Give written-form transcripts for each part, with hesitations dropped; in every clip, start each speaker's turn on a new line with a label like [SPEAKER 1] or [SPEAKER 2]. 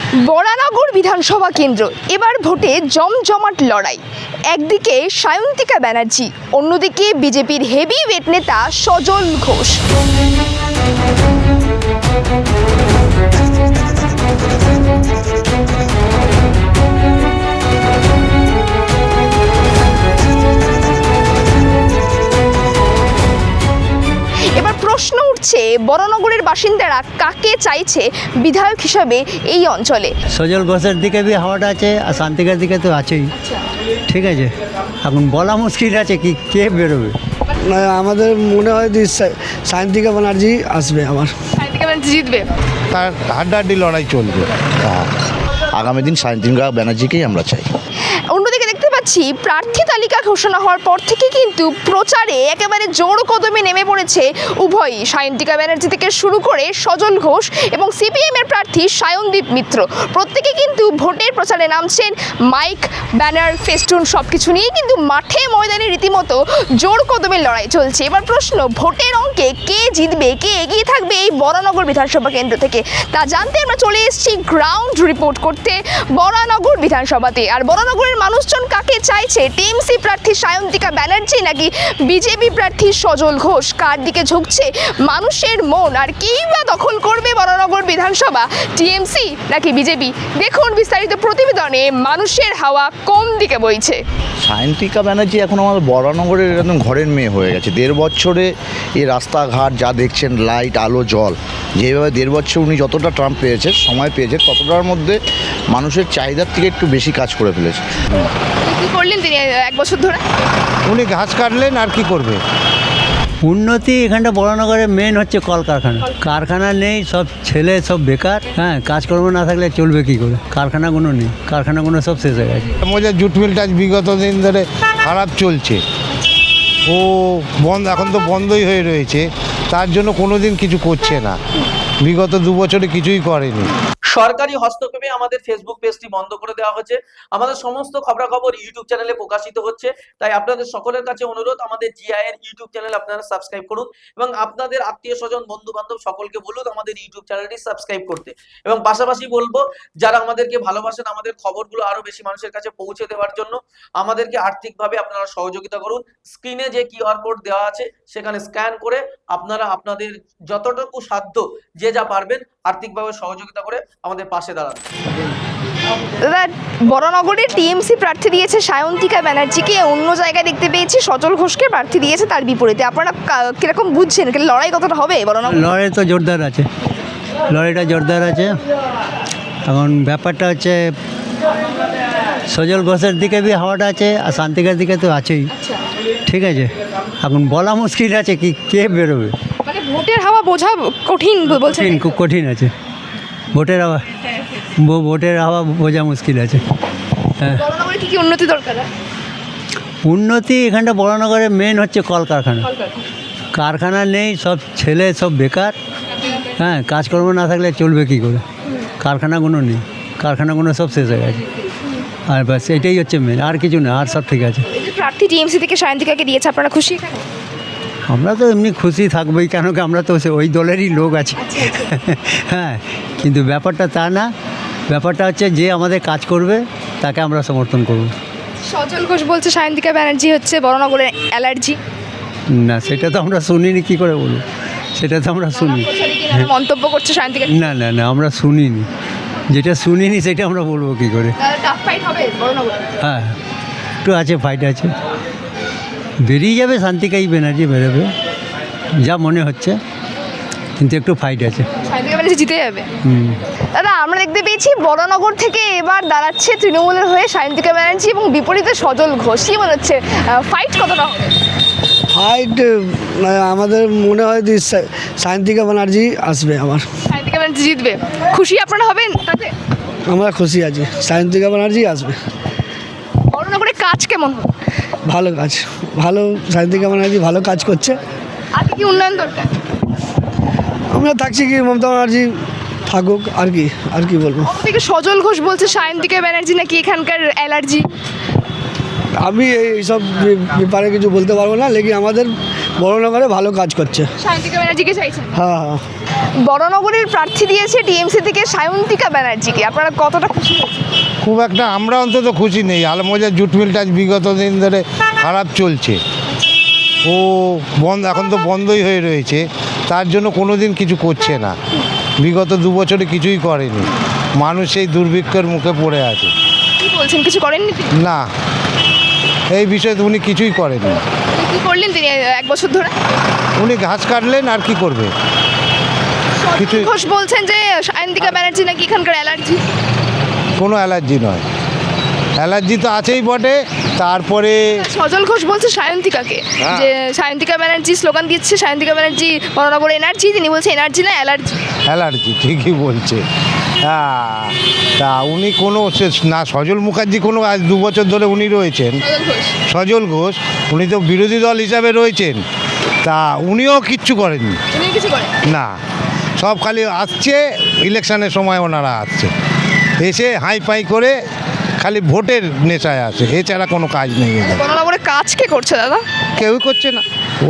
[SPEAKER 1] বরানগর বিধানসভা কেন্দ্র এবার ভোটে জমজমাট লড়াই। একদিকে সায়ন্তিকা ব্যানার্জি, অন্যদিকে বিজেপির হেভিওয়েট নেতা সজল ঘোষ। এবার প্রশ্ন উঠছে, বরানগরের বাসিন্দারা কাকে চাইছে বিধায়ক হিসাবে এই অঞ্চলে?
[SPEAKER 2] সজল ঘোষের দিকে বি হাওয়াটা আছে আর শান্তিকার দিকে তো আছেই। ঠিক আছে, এখন বলা মুশকিল আছে কি কে বেরোবে।
[SPEAKER 3] না, আমাদের মনে হয় যে সায়ন্তিকা ব্যানার্জি আসবে।
[SPEAKER 1] সায়ন্তিকা ব্যানার্জি জিতবে।
[SPEAKER 4] তার হাড্ডাহাড্ডি লড়াই চলবে।
[SPEAKER 5] আগামী দিন সায়ন্তিকা ব্যানার্জিকেই আমরা চাই।
[SPEAKER 1] অন্যদিকে দেখতে পাচ্ছি প্রার্থী তালিকা ঘোষণা হওয়ার পর থেকে কিন্তু প্রচারে একেবারে জোর কদমে নেমে পড়েছে উভয়ই, সায়ন্তিকা ব্যানার্জি থেকে শুরু করে সজল ঘোষ এবং সিপিএম এর প্রার্থী সায়নদীপ মিত্র। প্রত্যেকে কিন্তু ভোটের প্রচারে নামছেন। মাইক, ব্যানার, ফেস্টুন সবকিছু নিয়ে কিন্তু মাঠে ময়দানে রীতিমতো জোর কদমে লড়াই চলছে। এবার প্রশ্ন, ভোটের অঙ্কে কে জিতবে, কে এগিয়ে থাকবে এই বরানগর বিধানসভা কেন্দ্র থেকে, তা জানতে আমরা চলে এসেছি গ্রাউন্ড রিপোর্ট করতে বরানগর বিধানসভাতে। আর বরানগরের মানুষজন কাকে চাইছে, টিএমসি প্রার্থী সায়ন্তিকা ব্যানার্জি নাকি বিজেপি প্রার্থী সজল ঘোষ, কার দিকে ঝুঁকছে মানুষের মন, আর কেই বা দখল করবে বরানগর বিধানসভা, টিএমসি নাকি বিজেপি? দেখুন বিস্তারিত প্রতিবেদনে মানুষের হাওয়া কোন দিকে বইছে।
[SPEAKER 5] সায়ন্তিকা ব্যানার্জি এখন আমাদের বরানগরের একদম ঘরের মেয়ে হয়ে গেছে। 1.5 বছরে এই রাস্তাঘাট যা দেখছেন, লাইট, আলো, জল, যেভাবে 1.5 বছর উনি যতটা ট্রাম্প পেয়েছে, সময় পেয়েছে, ততটার মধ্যে মানুষের চাহিদার থেকে একটু বেশি কাজ করে ফেলেছে।
[SPEAKER 1] কি করলেন তিনি 1 বছর ধরে?
[SPEAKER 4] উনি ঘাস কাটলেন, আর কি করবে?
[SPEAKER 2] উন্নতি এখানটা বরানগরে মেন হচ্ছে কলকারখানা। কারখানা নেই, সব ছেলে সব বেকার। হ্যাঁ, কাজকর্ম না থাকলে চলবে কি করে? কারখানাগুলো নেই, কারখানাগুলো সব শেষ হয়ে গেছে।
[SPEAKER 4] মজা জুট মিলটা আজ বিগত দিন ধরে খারাপ চলছে, ও বন্ধ, এখন তো বন্ধই হয়ে রয়েছে। তার জন্য কোনো দিন কিছু করছে না, বিগত 2 বছরে কিছুই করেনি।
[SPEAKER 6] সরকারি হস্তক্ষেপে আমাদের ফেসবুক পেজটি বন্ধ করে দেওয়া হচ্ছে। আমাদের সমস্ত খবরাখবর ইউটিউব চ্যানেলে প্রকাশিত হচ্ছে, তাই আপনাদের সকলের কাছে অনুরোধ, আমাদের জিআই এর ইউটিউব চ্যানেল আপনারা সাবস্ক্রাইব করুন এবং আপনাদের আত্মীয় স্বজন, বন্ধু বান্ধব সকলকে বলুন আমাদের ইউটিউব চ্যানেলটি সাবস্ক্রাইব করতে। এবং পাশাপাশি বলবো, যারা আমাদেরকে ভালোবাসেন, আমাদের খবরগুলো আরো বেশি মানুষের কাছে পৌঁছে দেওয়ার জন্য আমাদেরকে আর্থিকভাবে আপনারা সহযোগিতা করুন। স্ক্রিনে যে কিউআর কোড দেওয়া আছে সেখানে স্ক্যান করে আপনারা আপনাদের যতটুকু সাধ্য যে যা পারবেন আর্থিকভাবে সহযোগিতা করে আমাদের পাশে দাঁড়ান।
[SPEAKER 1] দাদা, বরানগরে টিএমসি প্রার্থী দিয়েছে সায়ন্তিকা ব্যানার্জিকে, অন্য জায়গায় দেখতে পেয়েছি সজল ঘোষকে প্রার্থী দিয়েছে তার বিপরীতে। আপনারা কিরকম বুঝছেন, লড়াই কতটা হবে বরানগর?
[SPEAKER 2] লড়াই তো জোরদার আছে, লড়াইটা জোরদার আছে। এখন ব্যাপারটা হচ্ছে সজল ঘোষের দিকে বি হাওয়াটা আছে আর শান্তিকার দিকে তো আছেই। ঠিক আছে, এখন বলা মুশকিল আছে কি কে বেরোবে।
[SPEAKER 1] মানে ভোটের হাওয়া বোঝা কঠিন বলছেন?
[SPEAKER 2] কঠিন, খুব কঠিন আছে ভোটের হাওয়া, ভোটের হাওয়া বোঝা মুশকিল আছে। হ্যাঁ,
[SPEAKER 1] বরানগরে কি কি উন্নতি দরকার?
[SPEAKER 2] উন্নতি এখানটা বরানগরে মেন হচ্ছে কলকারখানা। কারখানা নেই, সব ছেলে সব বেকার। হ্যাঁ, কাজকর্ম না থাকলে চলবে কি করে? কারখানাগুলো নেই, কারখানাগুলো সব শেষ হয়ে গেছে। আর ব্যাস এটাই হচ্ছে মেন, আর কিছু না, আর সব ঠিক আছে।
[SPEAKER 1] এই যে প্রার্থী টিএমসি থেকে সায়ন্তিকাকে দিয়েছে, আপনারা খুশি?
[SPEAKER 2] আমরা তো এমনি খুশি থাকবোই, কেন কি আমরা তো ওই দলেরই লোক আছি। হ্যাঁ, কিন্তু ব্যাপারটা তা না, ব্যাপারটা হচ্ছে যে আমাদের কাজ করবে তাকে আমরা সমর্থন করব।
[SPEAKER 1] সজল ঘোষ বলছে সায়ন্তিকা ব্যানার্জি হচ্ছে বরানগরের অ্যালার্জি।
[SPEAKER 2] না, সেটা তো আমরা শুনিনি, কি করে বলবো? সেটা তো আমরা শুনি
[SPEAKER 1] মন্তব্য করছে সায়ন্তিকা।
[SPEAKER 2] না না না, আমরা শুনিনি, যেটা শুনিনি সেটা আমরা বলবো কি করে?
[SPEAKER 1] টাফ ফাইট হবে বরানগরে।
[SPEAKER 2] হ্যাঁ, একটু আছে, ফাইট আছে, বেরিয়ে যাবে শান্তিকাই ব্যানার্জি, বেরোবে যা মনে হচ্ছে, কিন্তু একটু ফাইট আছে।
[SPEAKER 1] সায়ন্তিকা ব্যানার্জি জিতে যাবে। দাদা, আমরা দেখতে পেয়েছি বরানগর থেকে এবার দাঁড়াচ্ছে তৃণমূলের হয়ে সায়ন্তিকা ব্যানার্জি এবং বিপরীতে সজল ঘোষ। কি মনে হচ্ছে, ফাইট কতটা হবে?
[SPEAKER 3] ফাইট আমাদের মনে হয় যে সায়ন্তিকা ব্যানার্জি আসবে।
[SPEAKER 1] সায়ন্তিকা ব্যানার্জি জিতবে। খুশি আপনারা হবেন তাতে?
[SPEAKER 3] আমরা খুশি আছি, সায়ন্তিকা ব্যানার্জি আসবে।
[SPEAKER 1] বরানগরে কাজ কেমন হবে?
[SPEAKER 3] ভালো কাজ, ভালো, সায়ন্তিকা ব্যানার্জি ভালো কাজ করছে।
[SPEAKER 1] আর কি উন্নয়ন দরকার?
[SPEAKER 3] আমরা থাকছি কি, মমতা ব্যানার্জি থাকুক, আর কি বলবো।
[SPEAKER 1] থেকে সজল ঘোষ বলছে সায়ন্তিকা ব্যানার্জি নাকি এখানকার অ্যালার্জি।
[SPEAKER 3] আমি এইসব ব্যাপারে কিছু বলতে পারবো না, লেকিন আমাদের বড়নগরে ভালো কাজ করছে।
[SPEAKER 1] সায়ন্তিকা ব্যানার্জিকে চাইছেন?
[SPEAKER 3] হ্যাঁ হ্যাঁ।
[SPEAKER 1] বড়নগরের প্রার্থী দিয়েছে টিএমসি থেকে সায়ন্তিকা ব্যানার্জিকে, আপনারা কতটা খুশি হয়েছেন?
[SPEAKER 4] খুব একটা আমরা অন্তত খুশি নেই। আলমবাজার জুট মিলটা বিগত দিন ধরে খারাপ চলছে, ও বন্ধ, এখন তো বন্ধই হয়ে রয়েছে। তার জন্য কোনো দিন কিছু করছে না, বিগত 2 বছরে কিছুই করেনি। মানুষ সেই দুর্ভিক্ষের মুখে পড়ে আছে।
[SPEAKER 1] কি বলছেন, কিছু করেননি তিনি?
[SPEAKER 4] না, এই বিষয়ে তো উনি কিছুই করেননি।
[SPEAKER 1] কি করলেন তিনি 1 বছর ধরে?
[SPEAKER 4] উনি ঘাস কাটলেন, আর কি করবে? কিছুই।
[SPEAKER 1] ঘোষ বলছেন যে সায়ন্তিকা ব্যানার্জি নাকি এখানকার অ্যালার্জি।
[SPEAKER 4] কোনো অ্যালার্জি নয়, অ্যালার্জি তো আছেই বটে। তারপরে
[SPEAKER 1] সজল ঘোষ বলছে সায়ন্তিকাকে,
[SPEAKER 4] হ্যাঁ।
[SPEAKER 1] যে সায়ন্তিকা ব্যানার্জি স্লোগান দিচ্ছে সায়ন্তিকা ব্যানার্জি বড়নগর এনার্জি, তিনি বলছে এনার্জি না অ্যালার্জি।
[SPEAKER 4] অ্যালার্জি ঠিকই বলছে। হ্যাঁ, তা উনি কোনো না, সজল মুখার্জি কোনো আজ 2 বছর ধরে উনি রয়েছেন। সজল ঘোষ উনি তো বিরোধী দল হিসাবে রয়েছেন, তা উনিও কিচ্ছু করেননি।
[SPEAKER 1] উনিও কিছু করেন
[SPEAKER 4] না, সব খালি আসছে ইলেকশনের সময়, ওনারা আসছে, এসে হাই পাই করে খালি ভোটের নেশায় আছে, এছাড়া কোনো কাজ নেই এদের।
[SPEAKER 1] বড়নগরে কাজ কে করছে দাদা?
[SPEAKER 4] কেউই করছে না,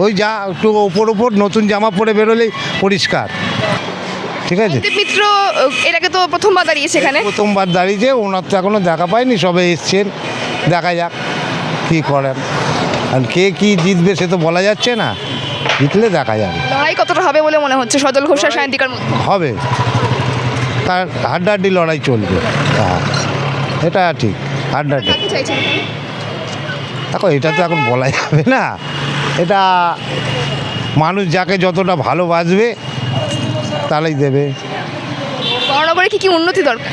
[SPEAKER 4] ওই যা একটু ওপর নতুন জামা পরে বেরোলেই পরিষ্কার। ঠিক আছে,
[SPEAKER 1] সন্দীপ মিত্র এর আগে তো প্রথমবার দাঁড়িয়েছে এখানে।
[SPEAKER 4] প্রথমবার দাঁড়িয়েছে, ওনার তো এখনও দেখা পাইনি, সবে এসছেন, দেখা যাক কী করেন। আর কে কী জিতবে সে তো বলা যাচ্ছে না, জিতলে দেখা যাবে।
[SPEAKER 1] লড়াই কতটা হবে বলে মনে হচ্ছে সজল ঘোষ আর সায়ন্তিকার মধ্যে?
[SPEAKER 4] হবে, তার হাড্ডাহাড্ডি লড়াই চলবে। হ্যাঁ, এটা ঠিক, হাড্ডাহাড্ডি।
[SPEAKER 1] কাকে চাইছেন?
[SPEAKER 4] দেখো, এটা তো এখন বলা যাবে না, এটা মানুষ যাকে যতটা ভালোবাসবে তাহলেই দেবে।
[SPEAKER 1] বড়নগরে কি কি উন্নতি দরকার?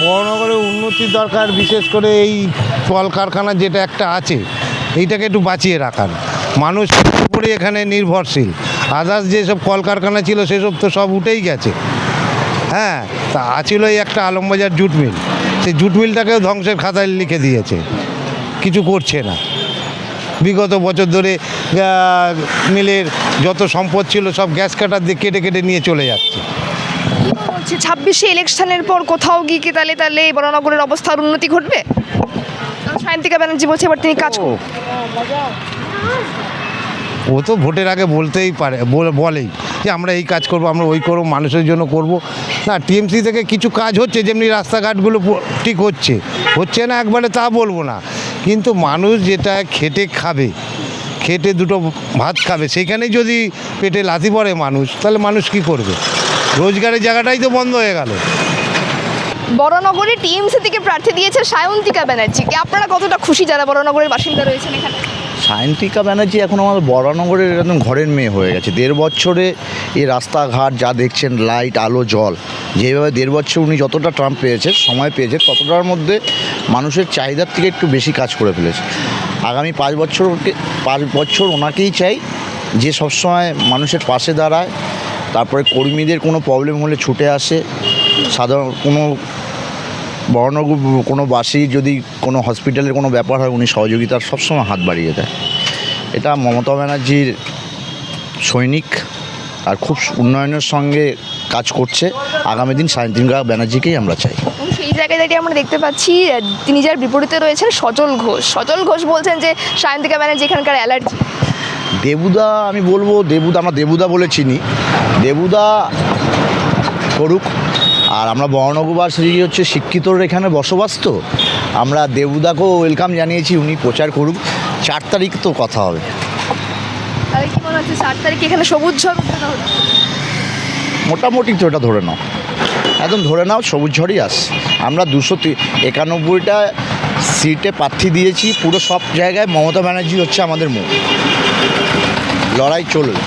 [SPEAKER 4] বড়নগরের উন্নতির দরকার, বিশেষ করে এই কলকারখানা যেটা একটা আছে এইটাকে একটু বাঁচিয়ে রাখার। মানুষ পুরোপুরি এখানে নির্ভরশীল, আদার্স যেসব কলকারখানা ছিল সেসব তো সব উঠেই গেছে। হ্যাঁ, তা ছিল এই একটা আলমবাজার জুট মিল, সেই জুট মিলটাকেও ধ্বংসের খাতায় লিখে দিয়েছে, কিছু করছে না। বিগত বছর ধরে মিলের যত সম্পদ ছিল সব গ্যাস কাটার দিয়ে কেটে কেটে নিয়ে চলে যাচ্ছে।
[SPEAKER 1] 26শে ইলেকশনের পর কোথাও গিয়ে কি তাহলে বড়নগরের অবস্থার উন্নতি ঘটবে? কারণ সায়ন্তিকা ব্যানার্জি বলছে এবার তিনি কাজ করবেন।
[SPEAKER 4] ও তো ভোটের আগে বলতেই পারে, বলেই যে আমরা এই কাজ করব, আমরা ওই করব, মানুষের জন্য করব। না, টিএমসি থেকে কিছু কাজ হচ্ছে, যেমনি রাস্তাঘাটগুলো ঠিক হচ্ছে না একবারে তা বলবো না, কিন্তু মানুষ যেটা খেটে খাবে, খেটে দুটো ভাত খাবে, সেখানেই যদি পেটে লাথি পড়ে মানুষ, তাহলে মানুষ কি করবে? রোজগারের জায়গাটাই তো বন্ধ হয়ে গেল।
[SPEAKER 1] বড়নগরে টিএমসি থেকে প্রার্থী দিয়েছে সায়ন্তিকা ব্যানার্জিকে, আপনারা কতটা খুশি যারা বড়নগরের বাসিন্দা রয়েছেন এখানে?
[SPEAKER 5] সায়ন্তিকা ব্যানার্জি এখন আমাদের বড়নগরের একদম ঘরের মেয়ে হয়ে গেছে। 1.5 বছরে এই রাস্তাঘাট যা দেখছেন, লাইট আলো জল, যেভাবে 1.5 বছর উনি যতটা ট্রাম্প পেয়েছে, সময় পেয়েছে, ততটার মধ্যে মানুষের চাহিদার থেকে একটু বেশি কাজ করে ফেলেছে। আগামী 5 বছর ওনাকেই চাই, যে সবসময় মানুষের পাশে দাঁড়ায়, তারপরে কর্মীদের কোনো প্রবলেম হলে ছুটে আসে, সাধারণ বড়নগর কোনো বাসী যদি কোনো হসপিটালের কোনো ব্যাপার হয়, উনি সহযোগিতার সবসময় হাত বাড়িয়ে দেয়। এটা মমতা ব্যানার্জির সৈনিক, আর খুব উন্নয়নের সঙ্গে কাজ করছে। আগামী দিন সায়ন্তিকা ব্যানার্জিকেই আমরা চাই।
[SPEAKER 1] এবং সেই জায়গায় দাঁড়িয়ে আমরা দেখতে পাচ্ছি তিনি যার বিপরীতে রয়েছেন সজল ঘোষ। সজল ঘোষ বলছেন যে সায়ন্তিকা ব্যানার্জি এখানকার অ্যালার্জি।
[SPEAKER 5] দেবুদা, আমি বলবো আমরা দেবুদা বলে চিনি, দেবুদা করুক। আর আমরা বড়নগরবাসী হচ্ছে শিক্ষিতর এখানে বসবাস, তো আমরা দেবুদাকেও ওয়েলকাম জানিয়েছি, উনি প্রচার করুক। 4 তারিখ তো কথা হবে।
[SPEAKER 1] তাহলে কি মনে হচ্ছে 4 তারিখে এখানে সবুজ ঝড় উদ্বোধন হবে?
[SPEAKER 5] মোটামুটি তো এটা ধরে নাও, একদম ধরে নাও সবুজ ঝড়ই আসছে। আমরা 291টা সিটে প্রার্থী দিয়েছি, পুরো সব জায়গায় মমতা ব্যানার্জি হচ্ছে আমাদের মুখ। লড়াই চলবে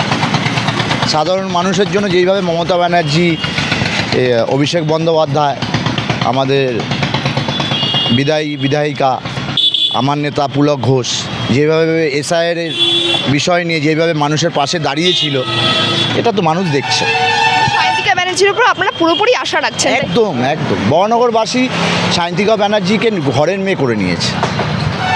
[SPEAKER 5] সাধারণ মানুষের জন্য, যেইভাবে মমতা ব্যানার্জি, অভিষেক বন্দ্যোপাধ্যায়, আমাদের বিধায়িকা, আমার নেতা পুলক ঘোষ, যেভাবে এসআইয়ের বিষয় নিয়ে যেভাবে মানুষের পাশে দাঁড়িয়েছিল, এটা তো মানুষ দেখছে।
[SPEAKER 1] সায়ন্তিকা ব্যানার্জির উপর আপনারা পুরোপুরি আশা রাখছেন?
[SPEAKER 5] একদম বড়নগরবাসী সায়ন্তিকা ব্যানার্জিকে ঘরের মেয়ে করে নিয়েছে।